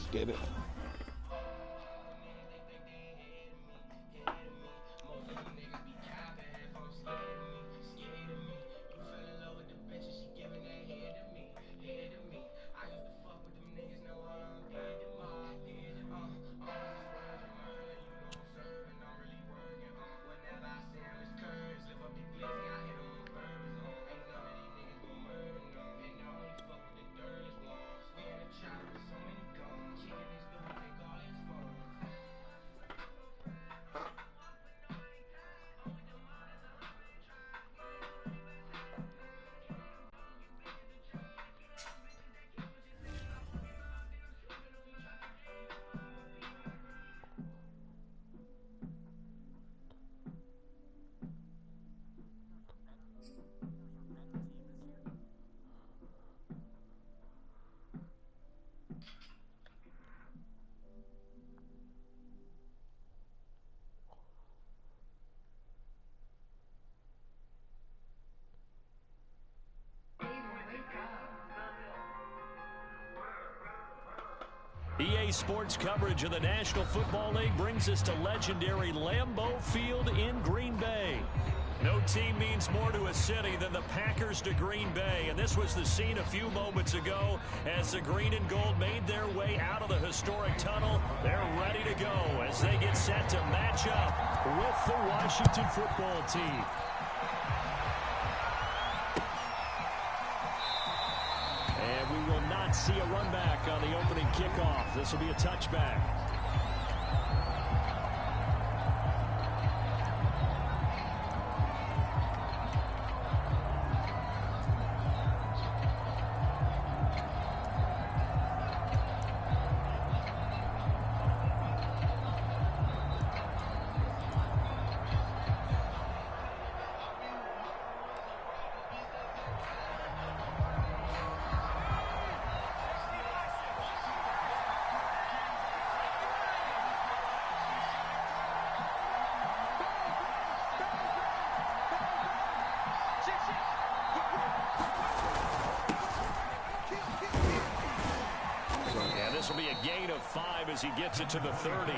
Get it. EA Sports coverage of the National Football League brings us to legendary Lambeau Field in Green Bay. No team means more to a city than the Packers to Green Bay, and this was the scene a few moments ago as the green and gold made their way out of the historic tunnel. They're ready to go as they get set to match up with the Washington football team. And we will not see a run back on the opening kickoff. This will be a touchback. This will be a gain of 5 as he gets it to the 30.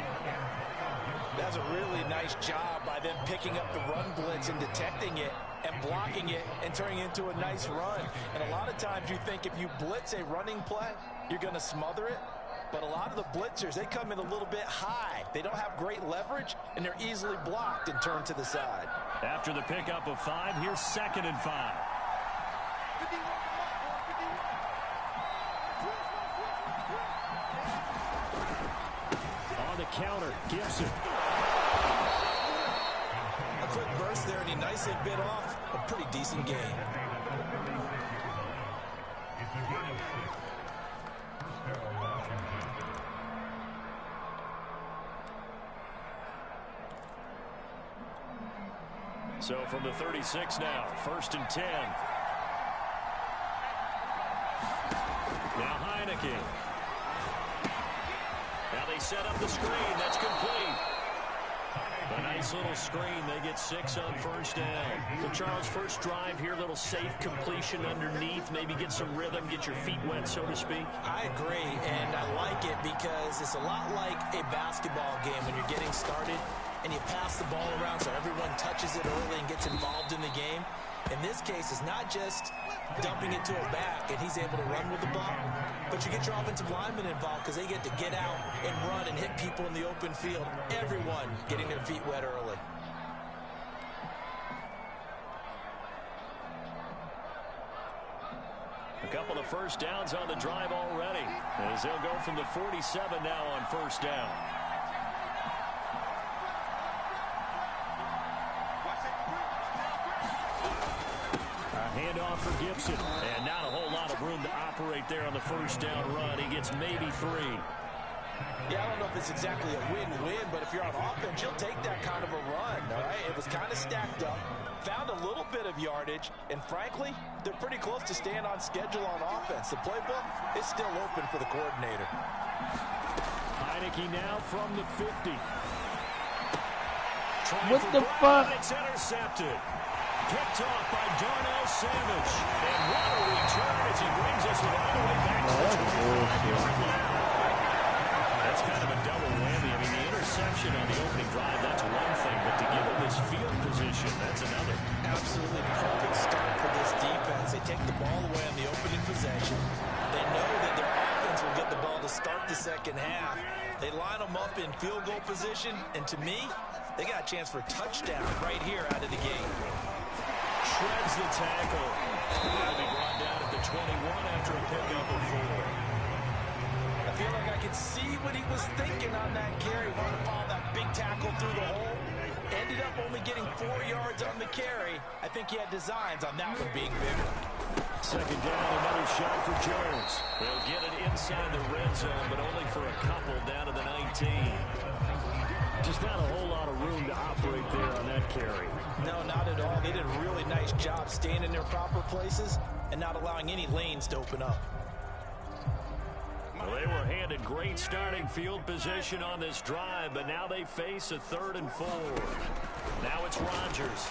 That's a really nice job by them picking up the run blitz and detecting it and blocking it and turning it into a nice run. And a lot of times you think if you blitz a running play, you're going to smother it. But a lot of the blitzers, they come in a little bit high. They don't have great leverage, and they're easily blocked and turned to the side. After the pickup of 5, here's 2nd and 5. Counter, Gibson. A quick burst there, and he nicely bit off a pretty decent gain. So from the 36 now, 1st and 10. Now Heineke. Now they set up the screen. That's complete. A nice little screen. They get 6 on 1st down. So, Charles, first drive here, little safe completion underneath. Maybe get some rhythm, get your feet wet, so to speak. I agree, and I like it because it's a lot like a basketball game when you're getting started and you pass the ball around so everyone touches it early and gets involved in the game. In this case, it's not just dumping it to a back and he's able to run with the ball, but you get your offensive linemen involved because they get to get out and run and hit people in the open field. Everyone getting their feet wet early. A couple of 1st downs on the drive already as they'll go from the 47 now on 1st down. Handoff for Gibson, and not a whole lot of room to operate there on the 1st down run. He gets maybe 3. Yeah, I don't know if it's exactly a win-win, but if you're on offense, you'll take that kind of a run, all right? It was kind of stacked up, found a little bit of yardage, and frankly, they're pretty close to staying on schedule on offense. The playbook is still open for the coordinator. Heineke now from the 50. What the fuck? It's intercepted. Picked off by Darnell Savage. And what a return as he brings us all the way back to the 25-yard line. it's kind of a double whammy. I mean, the interception on the opening drive, that's one thing, but to give them this field position, that's another. Absolutely perfect start for this defense. They take the ball away on the opening possession. They know that their offense will get the ball to start the second half. They line them up in field goal position, and to me, they got a chance for a touchdown right here out of the gate. Shreds the tackle. That'll be brought down at the 21 after a pickup of 4. I feel like I could see what he was thinking on that carry. Wanted to follow that big tackle through the hole. Ended up only getting 4 yards on the carry. I think he had designs on that one being bigger. Second down, another shot for Jones. They'll get it inside the red zone, but only for a couple down to the 19. Just not a whole lot of room to operate there on that carry. No, not at all. They did a really nice job staying in their proper places and not allowing any lanes to open up. Well, they were handed great starting field position on this drive, but now they face a 3rd and 4. Now it's Rodgers.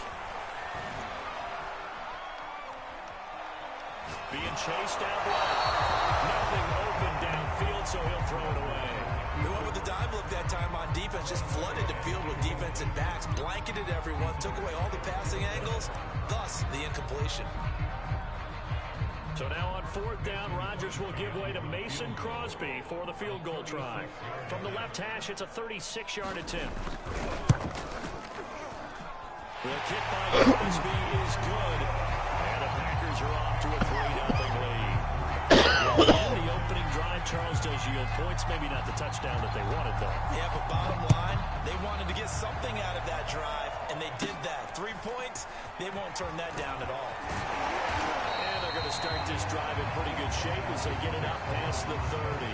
Being chased out right. Nothing open downfield, so he'll throw it away. They went with the dive look that time on defense, just flooded the field with defensive backs, blanketed everyone, took away all the passing angles, thus the incompletion. So now on 4th down, Rodgers will give way to Mason Crosby for the field goal try. From the left hash, it's a 36-yard attempt. The kick by Crosby is good, and the Packers are off to a 3-0 lead. And the opening drive, Charles, does yield points. Maybe not the touchdown that they wanted, though. Yeah, but bottom line, they wanted to get something out of that drive, and they did that. 3 points, they won't turn that down at all. And they're going to start this drive in pretty good shape as they get it up past the 30.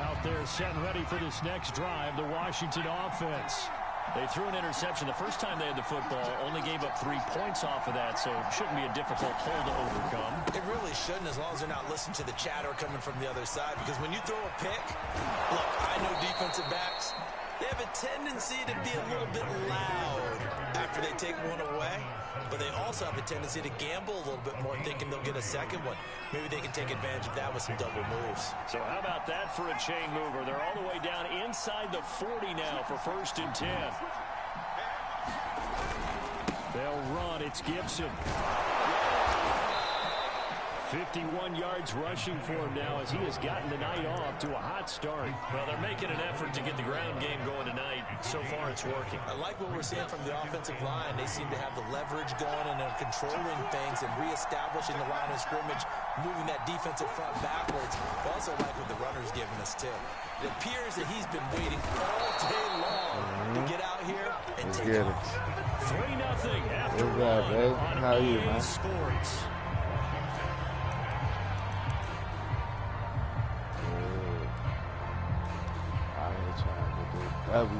Out there set and ready for this next drive, the Washington offense. They threw an interception the first time they had the football, only gave up 3 points off of that, so it shouldn't be a difficult hole to overcome. It really shouldn't, as long as they're not listening to the chatter coming from the other side, because when you throw a pick, look, I know defensive backs, they have a tendency to be a little bit loud after they take one away, but they also have a tendency to gamble a little bit more, thinking they'll get a second one. Maybe they can take advantage of that with some double moves. So how about that for a chain mover? They're all the way down inside the 40 now for 1st and 10. They'll run. It's Gibson. 51 yards rushing for him now as he has gotten the night off to a hot start. Well, they're making an effort to get the ground game going tonight. So far, it's working. I like what we're seeing from the offensive line. They seem to have the leverage going and they're controlling things and reestablishing the line of scrimmage, moving that defensive front backwards. I also like what the runner's giving us, too. It appears that he's been waiting all day long to get out here and take off. 3-0 after one on EA Sports.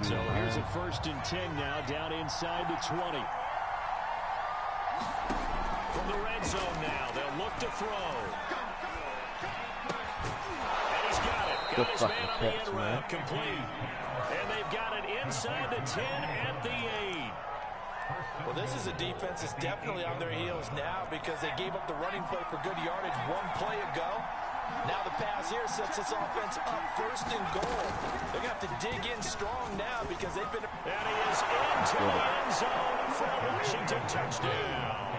So here's a 1st and 10 now, down inside the 20. From the red zone now, they'll look to throw. And he's got it. Got his man on the end route, complete. And they've got it inside the 10 at the 8. Well, this is a defense that's definitely on their heels now because they gave up the running play for good yardage 1 play ago. Now the pass here sets this offense up 1st and goal. They're going to have to dig in strong now because they've been... And he is into the end zone for a Washington touchdown.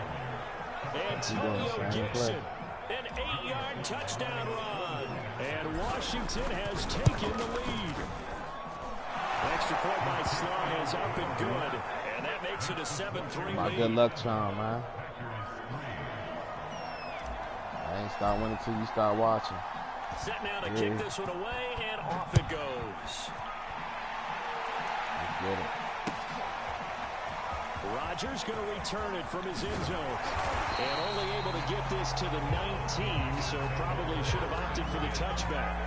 Antonio Gibson, an 8-yard touchdown run. And Washington has taken the lead. Extra point by Sly is up and good. And that makes it a 7-3 lead. Good luck, Tom, man. I ain't start winning until you start watching. Set now to kick this one away, and off it goes. Let's get it. Rodgers going to return it from his end zone. And only able to get this to the 19, so probably should have opted for the touchback.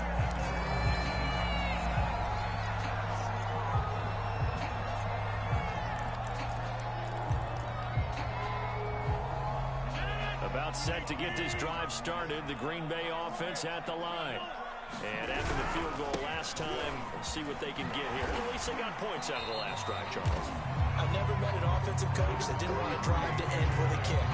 About set to get this drive started. The Green Bay offense at the line. And after the field goal last time, we'll see what they can get here. At least they got points out of the last drive, Charles. I've never met an offensive coach that didn't want a drive to end with a kick.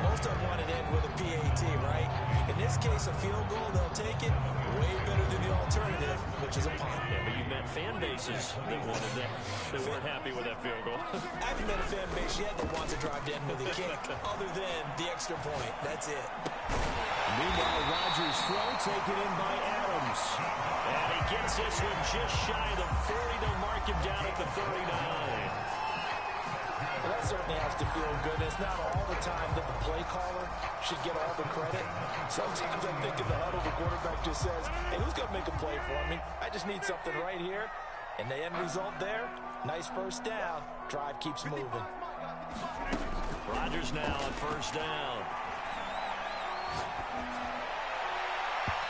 Most of them want it in with a PAT, right? In this case, a field goal, they'll take it way better than the alternative, which is a punt. Yeah, but you've met fan bases that wanted that. They weren't happy with that field goal. I haven't met a fan base yet that wants to drive to end with a kick, other than the extra point. That's it. Meanwhile, Rodgers' throw taken in by Adams. And he gets this one just shy of the 40. They'll mark him down at the 39. Well, that certainly has to feel good. It's not all the time that the play caller should get all the credit. Sometimes I think in the huddle, the quarterback just says, hey, who's going to make a play for me? I just need something right here. And the end result there, nice first down. Drive keeps moving. Rodgers now on first down.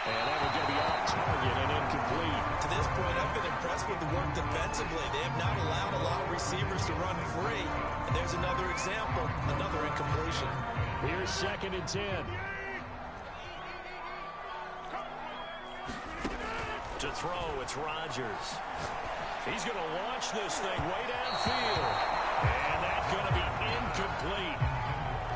And that would be off target and incomplete. To this point, I've been impressed with the work defensively. They have not allowed a lot of receivers to run free. And there's another example, another incompletion. Here's 2nd and 10. To throw, it's Rodgers. He's going to launch this thing way downfield. And that's going to be incomplete.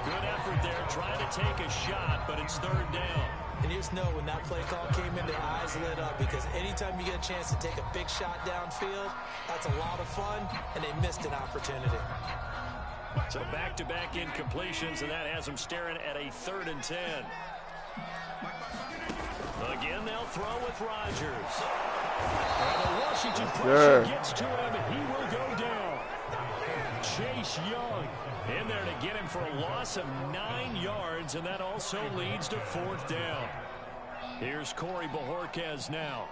Good effort there, trying to take a shot, but it's 3rd down. And you just know when that play call came in, their eyes lit up, because anytime you get a chance to take a big shot downfield, that's a lot of fun, and they missed an opportunity. So back-to-back incompletions, and that has them staring at a 3rd and 10. Again, they'll throw with Rodgers. And the Washington pressure gets to him, and he will go down. Chase Young in there to get him for a loss of 9 yards, and that also leads to 4th down. Here's Corey Bojorquez now.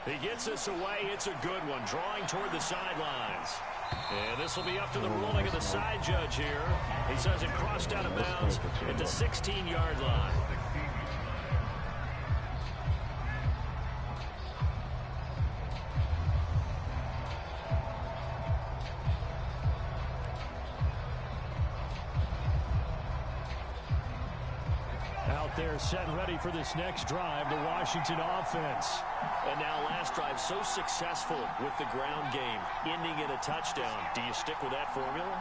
He gets this away. It's a good one, drawing toward the sidelines. And this will be up to the ruling of the side judge here. He says it crossed out of bounds at the 16-yard line. They're set and ready for this next drive, the Washington offense. And now last drive so successful with the ground game, ending in a touchdown. Do you stick with that formula?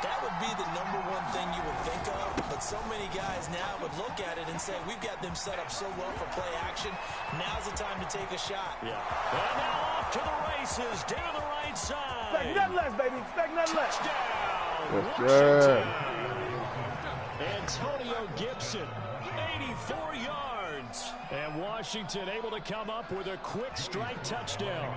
That would be the #1 thing you would think of, but so many guys now would look at it and say, we've got them set up so well for play action. Now's the time to take a shot. Yeah. And now off to the races, down the right side. Expect nothing less, baby. Expect nothing less. Touchdown, Washington. Antonio Gibson. 84 yards. And Washington able to come up with a quick strike touchdown.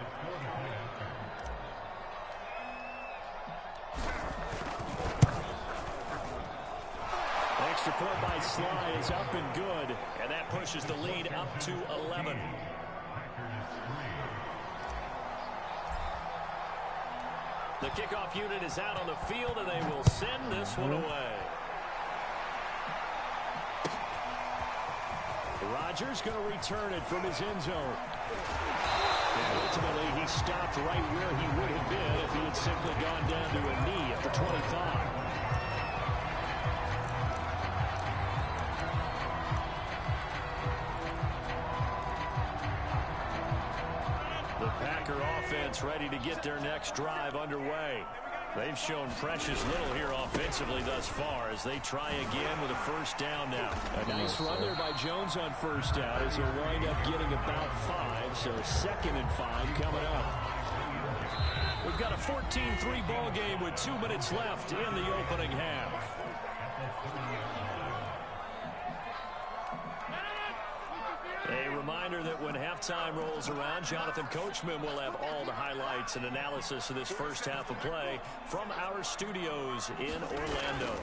Extra point by Sly is up and good. And that pushes the lead up to 11. The kickoff unit is out on the field, and they will send this one away. Rodgers going to return it from his end zone. And ultimately, he stopped right where he would have been if he had simply gone down to a knee at the 25. The Packer offense ready to get their next drive underway. They've shown precious little here offensively thus far as they try again with a first down now. A nice run there by Jones on first down as he'll wind up getting about 5, so 2nd and 5 coming up. We've got a 14-3 ball game with 2 minutes left in the opening half. A reminder that when halftime rolls around, Jonathan Coachman will have all the highlights and analysis of this first half of play from our studios in Orlando.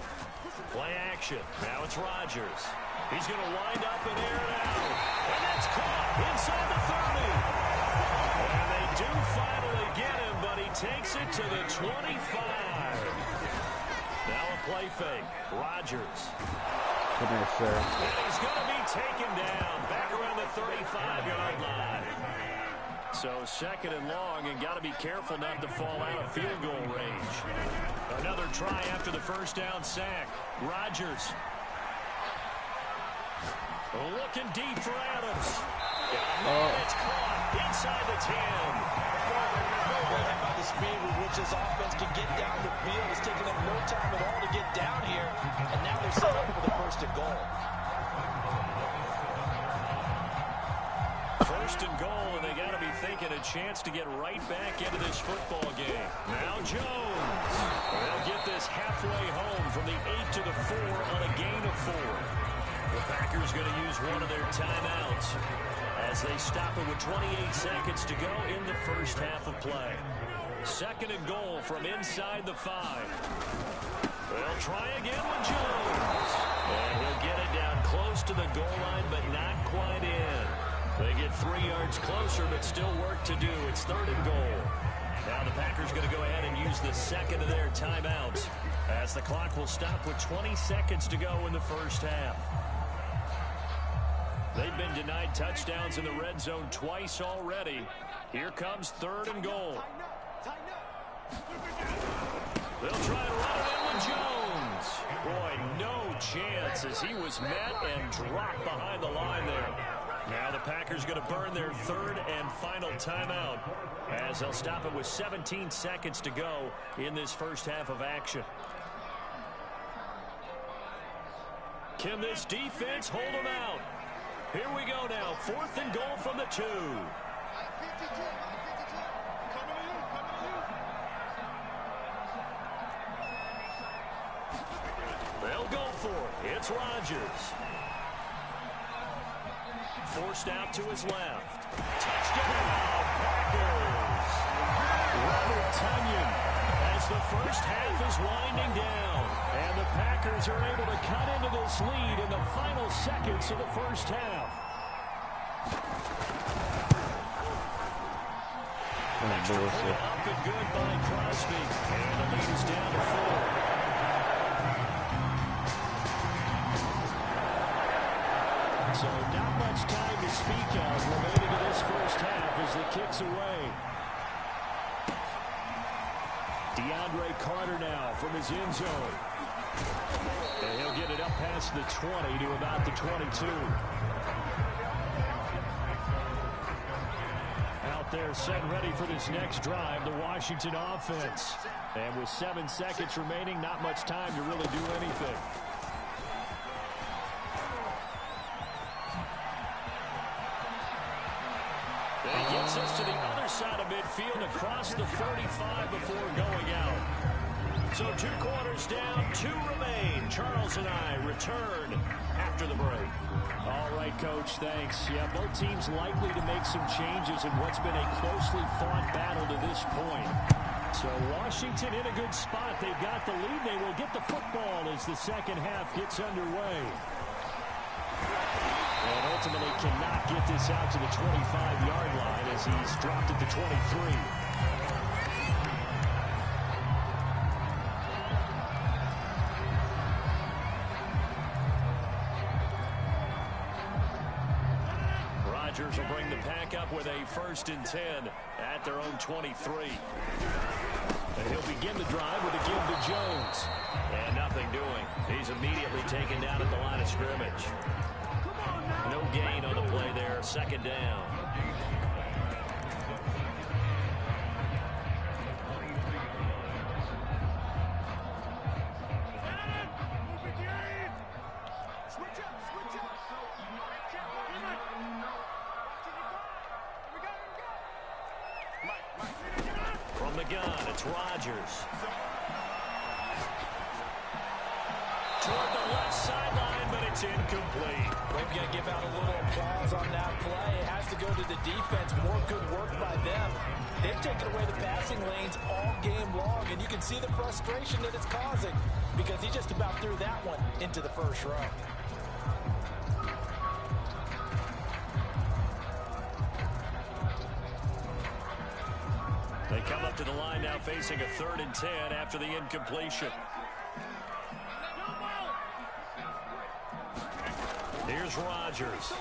Play action. Now it's Rodgers. He's going to wind up and air it out. And that's caught inside the 30. And they do finally get him, but he takes it to the 25. Now a play fake. Rodgers. Good night, sir. And he's going to be taken down back around the 35-yard line. So 2nd and long, and got to be careful not to fall out of field goal range. Another try after the first down sack. Rodgers. Looking deep for Adams. And it's caught inside the 10. About the speed with which this offense can get down the field. It's taken them no time at all to get down here, and now they're set up for the first and goal. First and goal, and they got to be thinking a chance to get right back into this football game. Now Jones. They'll get this halfway home from the 8 to the 4 on a gain of 4. The Packers going to use one of their timeouts as they stop it with 28 seconds to go in the first half of play. Second and goal from inside the 5. They'll try again with Jones. And he'll get it down close to the goal line, but not quite in. They get 3 yards closer, but still work to do. It's third and goal. Now the Packers going to go ahead and use the second of their timeouts as the clock will stop with 20 seconds to go in the first half. They've been denied touchdowns in the red zone twice already. Here comes third and goal. They'll try to run it in with Jones. Boy, no chance as he was met and dropped behind the line there. Now the Packers going to burn their third and final timeout as they'll stop it with 17 seconds to go in this first half of action. Can this defense hold them out? Here we go now. Fourth and goal from the 2. They'll go for it. It's Rodgers. Forced out to his left. Touchdown, Packers. Robert Tonyan as the first half is winding down. And the Packers are able to cut into this lead in the final seconds of the first half. Extra point up and good by Crosby. And the lead is down to 4. So not much time to speak of remaining in this first half as the kick's away. DeAndre Carter now from his end zone. And he'll get it up past the 20 to about the 22. Out there set and ready for this next drive, the Washington offense. And with 7 seconds remaining, not much time to really do anything. He gets us to the other side of midfield across the 35 before going out. So 2 quarters down, 2 remain. Charles and I return after the break. All right, Coach, thanks. Yeah, both teams likely to make some changes in what's been a closely fought battle to this point. So Washington in a good spot. They've got the lead. They will get the football as the second half gets underway. And ultimately cannot get this out to the 25-yard line as he's dropped at the 23. Rodgers will bring the pack up with a 1st and 10 at their own 23. And he'll begin the drive with a give to Jones. And nothing doing. He's immediately taken down at the line of scrimmage. No gain on the play there. Second down. From the gun, it's Rodgers. Toward the left sideline, but it's incomplete. We've got to give out a little applause on that play. It has to go to the defense. More good work by them. They've taken away the passing lanes all game long, and you can see the frustration that it's causing because he just about threw that one into the first row. They come up to the line now facing a 3rd and 10 after the incompletion. Here's Rodgers.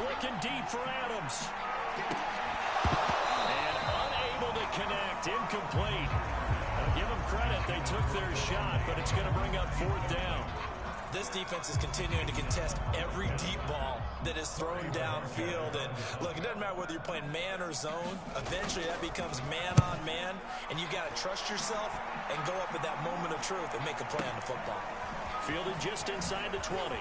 Looking deep for Adams. And unable to connect. Incomplete. Now give them credit. They took their shot, but it's going to bring up 4th down. This defense is continuing to contest every deep ball. that is thrown downfield. And look, it doesn't matter whether you're playing man or zone. Eventually that becomes man on man, and you got to trust yourself and go up at that moment of truth and make a play on the football. Fielded just inside the 20.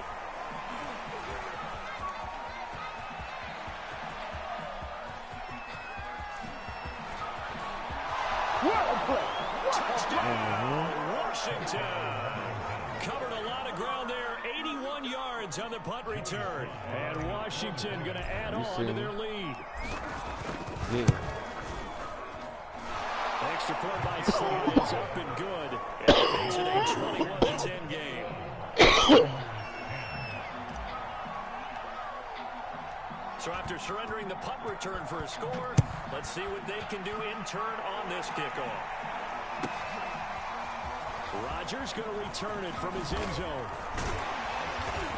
Touchdown, Washington. Covered a lot of ground there. 81 yards on the punt return. And Washington going to add on to their lead. Yeah. Extra point by Sly is up and good. And it makes it a 21-10 game. So after surrendering the punt return for a score, let's see what they can do in turn on this kickoff. Rodgers going to return it from his end zone.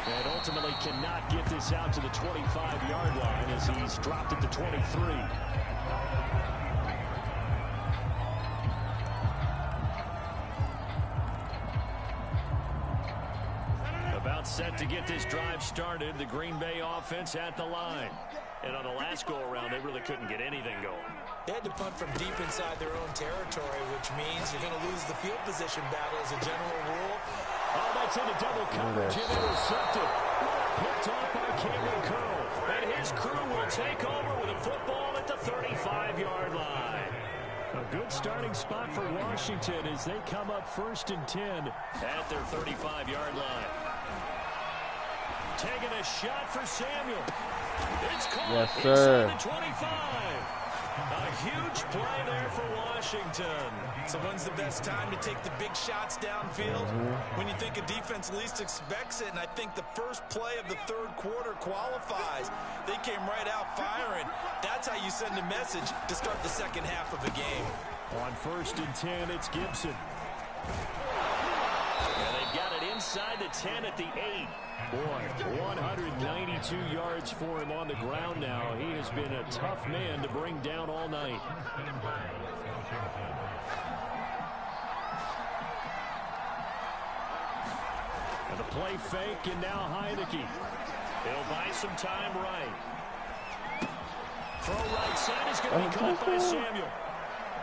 And ultimately cannot get this out to the 25-yard line as he's dropped it to 23. About set to get this drive started. The Green Bay offense at the line. And on the last go-around, they really couldn't get anything going. They had to punt from deep inside their own territory, which means you're going to lose the field position battle as a general rule. Oh, that's into double coverage and intercepted. Picked off by Cameron Curl. And his crew will take over with a football at the 35-yard line. A good starting spot for Washington as they come up 1st and 10 at their 35-yard line. Taking a shot for Samuel. It's caught inside the 25. A huge play there for Washington. So when's the best time to take the big shots downfield? When you think a defense least expects it, and I think the first play of the third quarter qualifies. They came right out firing. That's how you send a message to start the second half of a game. On 1st and 10, it's Gibson. And they've got it inside the 10 at the 8. Boy, 192 yards for him on the ground now. He has been a tough man to bring down all night. And the play fake, and now Heineke. He'll buy some time right. Throw right side is going to be caught by Samuel.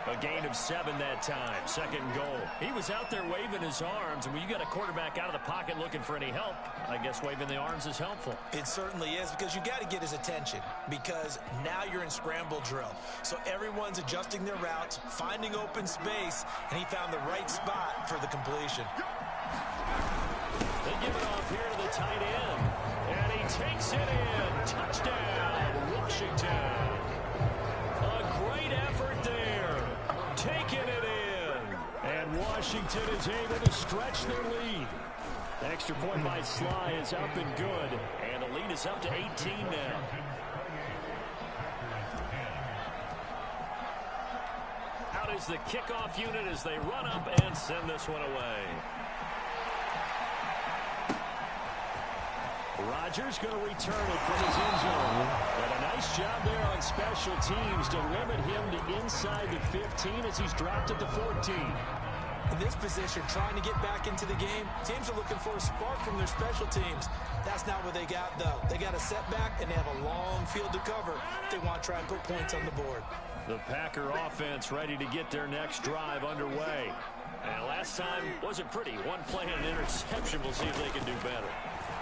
A gain of 7 that time. 2nd and goal. He was out there waving his arms, and when you got a quarterback out of the pocket looking for any help, I guess waving the arms is helpful. It certainly is, because you got to get his attention, because now you're in scramble drill. So everyone's adjusting their routes, finding open space, and he found the right spot for the completion. They give it off here to the tight end, and he takes it in. Touchdown, Washington. A great effort there. Taking it in. And Washington is able to stretch their lead. Extra point by Sly is up and good. And the lead is up to 18 now. Out is the kickoff unit as they run up and send this one away. Rodgers going to return it from his end zone. And a nice job there on special teams to limit him to inside the 15 as he's dropped at the 14. In this position, trying to get back into the game, teams are looking for a spark from their special teams. That's not what they got, though. They got a setback, and they have a long field to cover if they want to try and put points on the board. The Packer offense ready to get their next drive underway. And last time wasn't pretty. One play and an interception. We'll see if they can do better.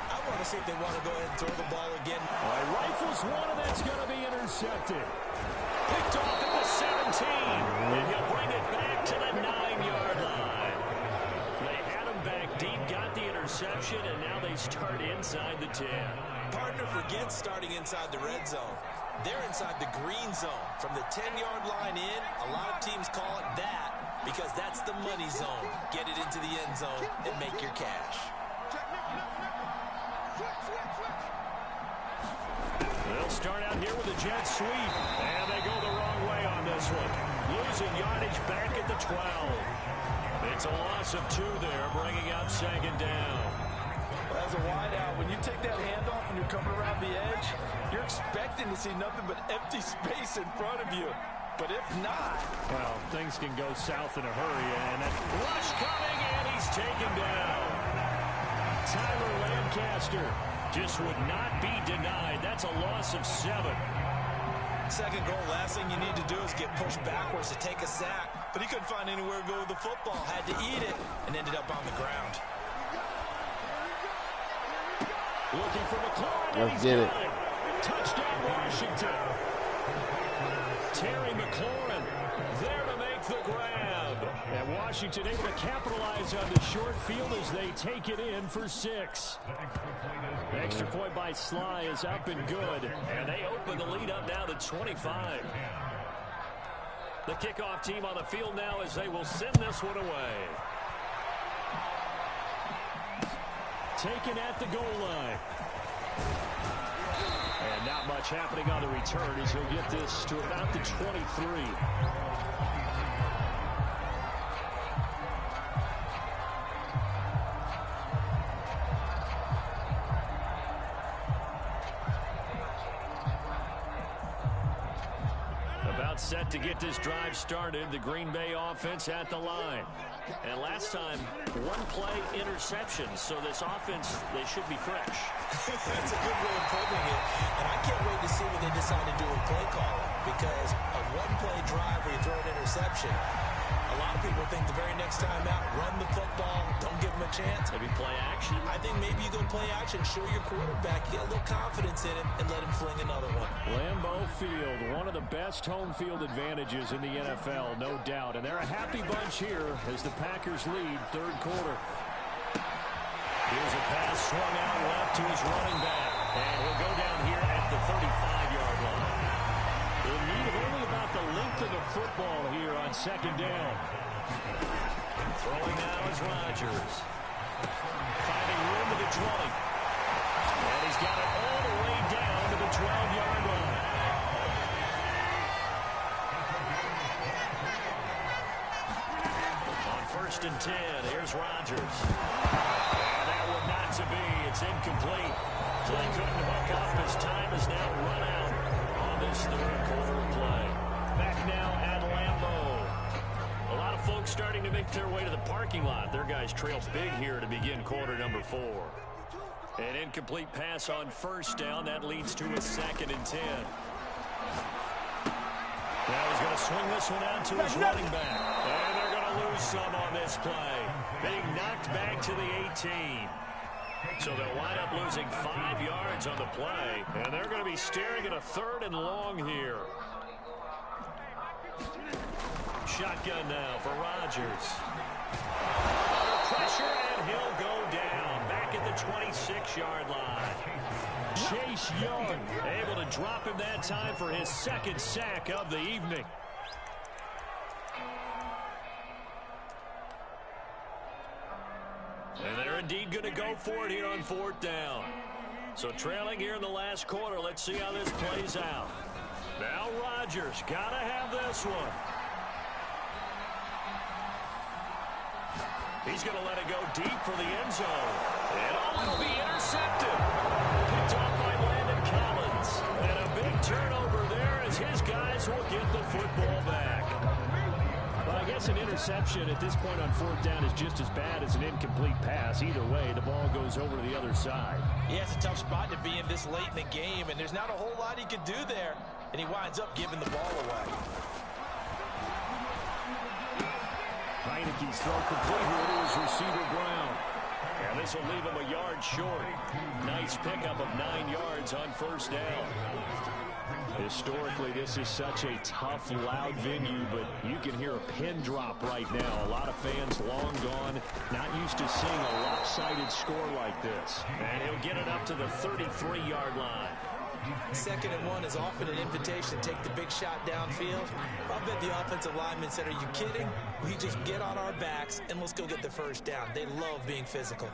I want to see if they want to go ahead and throw the ball again. Rifles one, and that's going to be intercepted. Picked off at the 17, and he'll bring it back to the 9-yard line. They had him back deep, got the interception, and now they start inside the 10. Partner forgets starting inside the red zone. They're inside the green zone. From the 10-yard line in, a lot of teams call it that because that's the money zone. Get it into the end zone and make your cash. They'll start out here with a jet sweep, and they go the wrong way on this one. Losing yardage back at the 12. It's a loss of 2 there, bringing up 2nd down. As a wideout, when you take that handoff and you're coming around the edge, you're expecting to see nothing but empty space in front of you. But if not... Well, things can go south in a hurry, and a rush coming, and he's taken down. Tyler Lancaster just would not be denied. That's a loss of 7. Second goal, last thing you need to do is get pushed backwards to take a sack. But he couldn't find anywhere to go with the football. Had to eat it and ended up on the ground. Looking for McLaurin. Let's get it. Touchdown, Washington. Terry McLaurin there to make the grab. And Washington able to capitalize on the short field as they take it in for 6. The extra point by Sly is up and good. And they open the lead up now to 25. The kickoff team on the field now as they will send this one away. Taken at the goal line. And not much happening on the return as he'll get this to about the 23. About set to get this drive started. The Green Bay offense at the line. And last time, 1 play interception. So this offense, they should be fresh. That's a good way of putting it. And I can't wait to see what they decide to do with play calling. Because a 1-play drive where you throw an interception, a lot of people think the very next time out, run the football, don't give them a chance. Maybe play action. I think maybe you go play action, show your quarterback, get a little confidence in him, and let him fling another one. Lambeau Field, one of the best home field advantages in the NFL, no doubt. And they're a happy bunch here as the Packers lead third quarter. Here's a pass swung out left to his running back. And he'll go down here at the 35-yard line. They'll need only about the length of the football here on second down. Throwing now is Rodgers. Finding room to the 20. And he's got it all the way down to the 12-yard line. On 1st and 10, here's Rodgers. And that one not to be. It's incomplete. So they couldn't hook up. His time is now run out on this third quarter of play. Back now at Lambeau. A lot of folks starting to make their way to the parking lot. Their guys trail big here to begin quarter number 4. An incomplete pass on 1st down. That leads to a 2nd and 10. Now he's going to swing this one out to his running back. And they're going to lose some on this play. Being knocked back to the 18. So they'll wind up losing 5 yards on the play. And they're going to be staring at a 3rd and long here. Shotgun now for Rodgers. Under pressure, and he'll go down. Back at the 26-yard line. Chase Young able to drop him that time for his 2nd sack of the evening. And they're indeed going to go for it here on 4th down. So trailing here in the last quarter. Let's see how this plays out. Now Rodgers got to have this one. He's going to let it go deep for the end zone. It'll be intercepted. Picked off by Landon Collins. And a big turnover there as his guys will get the football back. Well, I guess an interception at this point on 4th down is just as bad as an incomplete pass. Either way, the ball goes over to the other side. Yeah, it's a tough spot to be in this late in the game, and there's not a whole lot he could do there. And he winds up giving the ball away. Heineke's throw complete here to his receiver Brown. And this will leave him a yard short. Nice pickup of 9 yards on 1st down. Historically, this is such a tough, loud venue, but you can hear a pin drop right now. A lot of fans long gone, not used to seeing a lopsided score like this. And he'll get it up to the 33-yard line. 2nd and 1 is often an invitation to take the big shot downfield. I bet the offensive lineman said, are you kidding? We just get on our backs and let's go get the 1st down. They love being physical.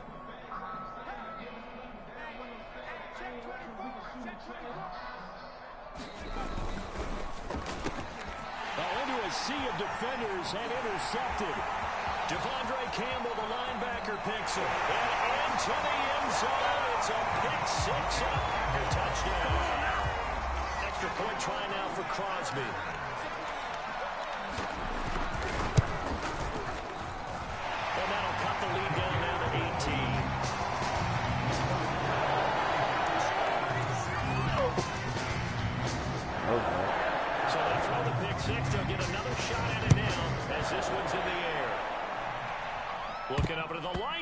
Into a sea of defenders and intercepted. Devondre Campbell, the linebacker, picks it. And into the end zone. It's a pick 6 and a Packer touchdown. Extra point try now for Crosby. And that'll cut the lead down now to 18.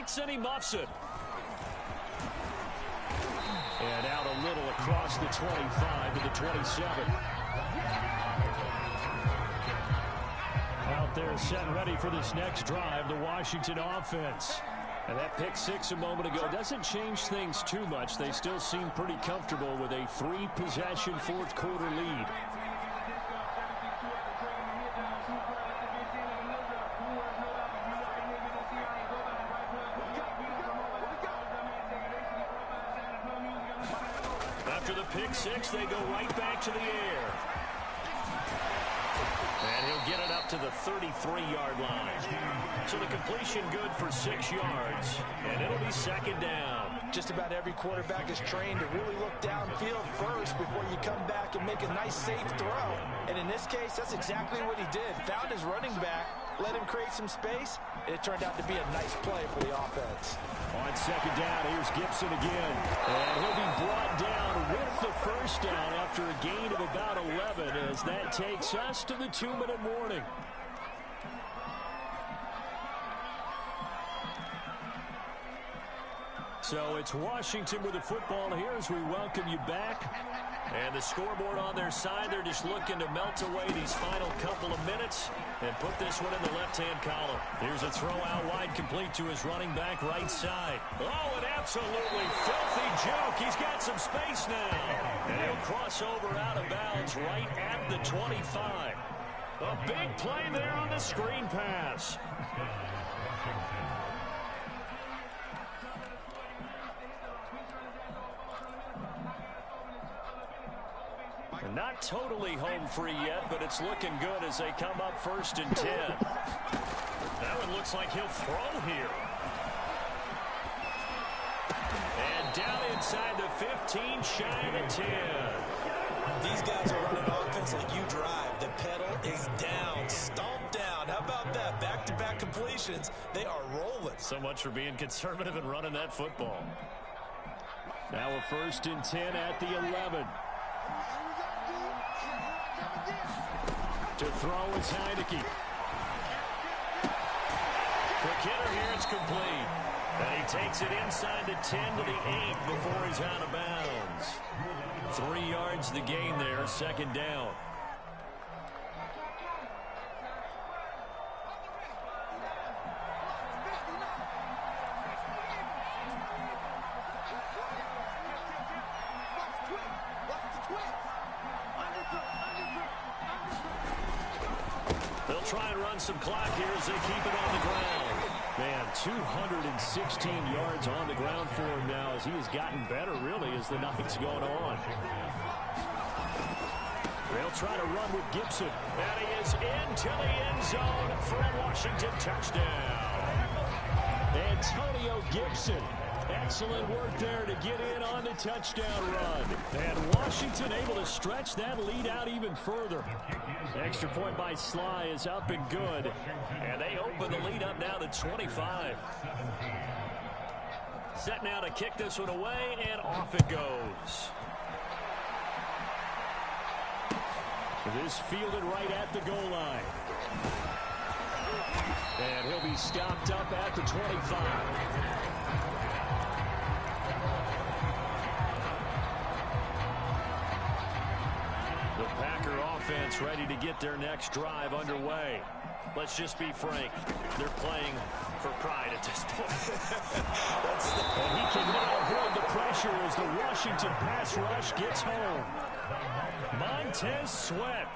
fights and he muffs it. And out a little across the 25 to the 27. Out there set and ready for this next drive, the Washington offense. And that pick six a moment ago doesn't change things too much. They still seem pretty comfortable with a 3-possession fourth quarter lead. After the pick six, they go right back to the air. And he'll get it up to the 33-yard line. So the completion good for 6 yards. And it'll be second down. Just about every quarterback is trained to really look downfield first before you come back and make a nice, safe throw. And in this case, that's exactly what he did. Found his running back, let him create some space, and it turned out to be a nice play for the offense. On second down, here's Gibson again. And he'll be brought down with the first down after a gain of about 11 as that takes us to the 2-minute warning. So it's Washington with the football here as we welcome you back. And the scoreboard on their side, they're just looking to melt away these final couple of minutes and put this one in the left-hand column. Here's a throw out wide, complete to his running back right side. Oh, an absolutely filthy joke. He's got some space now. And he'll cross over out of bounds right at the 25. A big play there on the screen pass. Not totally home free yet, but it's looking good as they come up 1st and 10. That one looks like he'll throw here. And down inside the 15, shy of 10. These guys are running offense like you drive. The pedal is down, stomped down. How about that? Back-to-back completions. They are rolling. So much for being conservative and running that football. Now a 1st and 10 at the 11. To throw is Heineke. Quick hitter here, it's complete. And he takes it inside the 10 to the 8 before he's out of bounds. 3 yards the gain there, second down. They'll try and run some clock here as they keep it on the ground. Man, 216 yards on the ground for him now as he has gotten better, really, as the night's going on. They'll try to run with Gibson. And he is into the end zone for a Washington touchdown. Antonio Gibson. Excellent work there to get in on the touchdown run. And Washington able to stretch that lead out even further. Extra point by Sly is up and good. And they open the lead up now to 25. Set now to kick this one away, and off it goes. This fielded right at the goal line. And he'll be stopped up at the 25. The Packer offense ready to get their next drive underway. Let's just be frank. They're playing for pride at this point. And he can now avoid the pressure as the Washington pass rush gets home. Montez Sweat.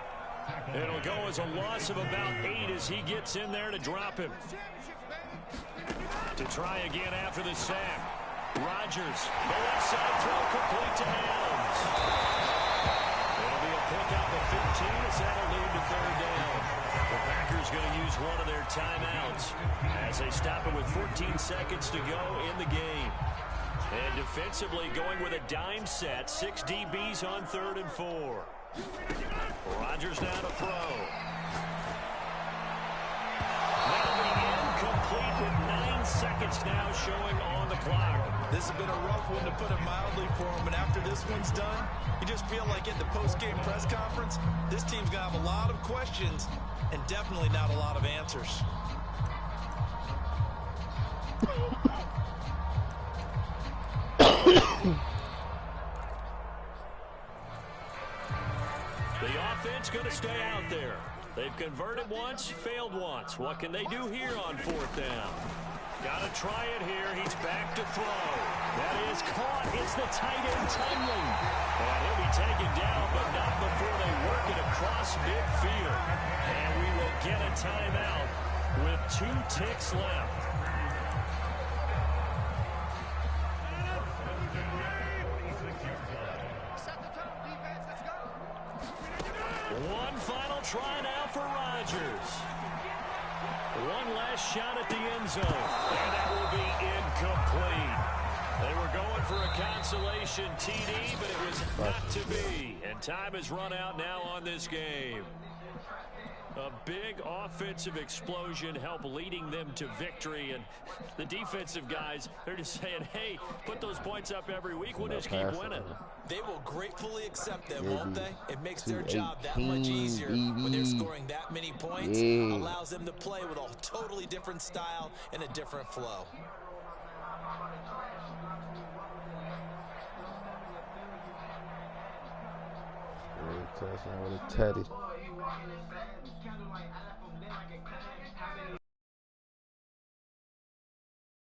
It'll go as a loss of about 8 as he gets in there to drop him. To try again after the sack. Rodgers. The left side throw complete to Helms. Pick up a 15 as that'll lead to third down. The Packers going to use one of their timeouts as they stop it with 14 seconds to go in the game. And defensively going with a dime set. 6 DBs on 3rd and 4. Rodgers now to throw. That'll be incomplete with 9 seconds now showing on the clock. This has been a rough one, to put it mildly, for him. And after this one's done, you just feel like at the post-game press conference, this team's going to have a lot of questions and definitely not a lot of answers. going to stay out there. They've converted once, failed once. What can they do here on 4th down? Got to try it here. He's back to throw. That is caught. It's the tight end, Tunyon. And he'll be taken down, but not before they work it across midfield. And we will get a timeout with 2 ticks left. One final try now for Rodgers. One last shot at the end zone. And that will be incomplete. They were going for a consolation TD, but it was not to be. And time has run out now on this game. A big offensive explosion helped leading them to victory. And the defensive guys, they're just saying, hey, put those points up every week. We'll just keep winning. They will gratefully accept them, won't they? It makes their job that much easier when they're scoring that many points. Allows them to play with a totally different style and a different flow. Touchdown with a Teddy.